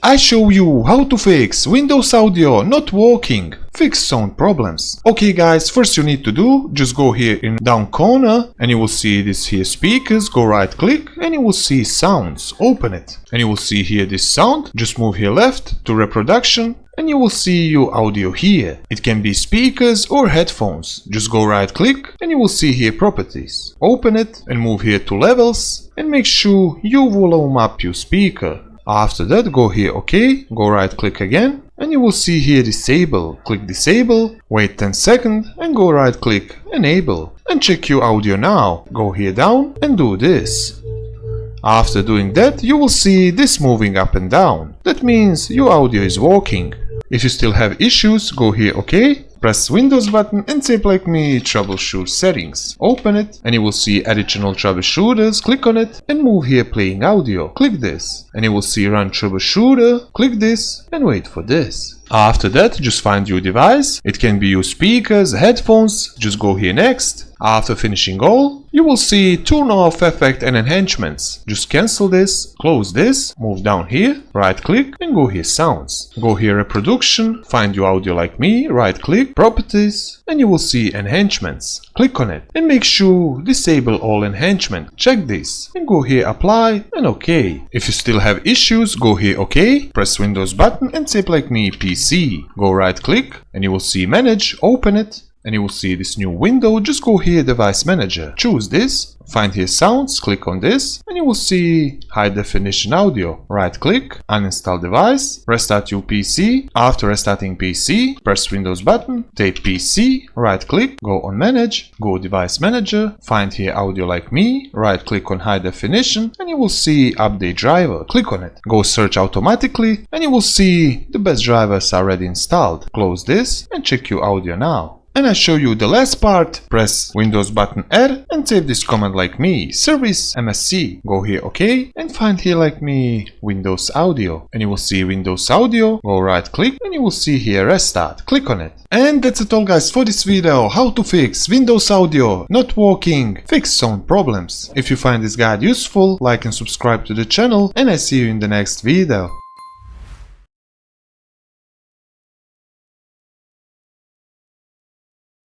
I show you how to fix Windows Audio not working, fix sound problems. Okay guys, first you need to do, just go here in down corner and you will see this here speakers, go right click and you will see sounds, open it. And you will see here this sound, just move here left to reproduction and you will see your audio here. It can be speakers or headphones. Just go right click and you will see here properties. Open it and move here to levels and make sure you volume up your speaker. After that, go here OK, go right click again and you will see here disable. Click disable, wait 10 seconds and go right click enable and check your audio now. Go here down and do this. After doing that, you will see this moving up and down. That means your audio is working. If you still have issues, go here OK. Press Windows button and type like me troubleshoot settings. Open it and you will see additional troubleshooters. Click on it and move here playing audio. Click this and you will see run troubleshooter. Click this and wait for this. After that, just find your device. It can be your speakers, headphones. Just go here next. After finishing all, you will see turn off effect and enhancements. Just cancel this, close this, move down here, right click and go here sounds. Go here reproduction, find your audio like me, right click, properties and you will see enhancements. Click on it and make sure disable all enhancement. Check this and go here apply and OK. If you still have issues, go here OK, press Windows button and type like me PC. Go right click and you will see manage, open it. And you will see this new window. Just go here device manager, choose this, find here sounds, click on this and you will see high definition audio. Right click, uninstall device, restart your PC. After restarting PC, press Windows button, type PC, right click, go on manage, go device manager, find here audio like me, right click on high definition and you will see update driver. Click on it, go search automatically and you will see the best drivers are already installed. Close this and check your audio now. And I show you the last part. Press Windows button R and type this command like me, service MSC. Go here OK and find here like me Windows Audio. And you will see Windows Audio. Go right click and you will see here restart. Click on it. And that's it all guys for this video. How to fix Windows Audio not working, fix sound problems. If you find this guide useful, like and subscribe to the channel and I see you in the next video.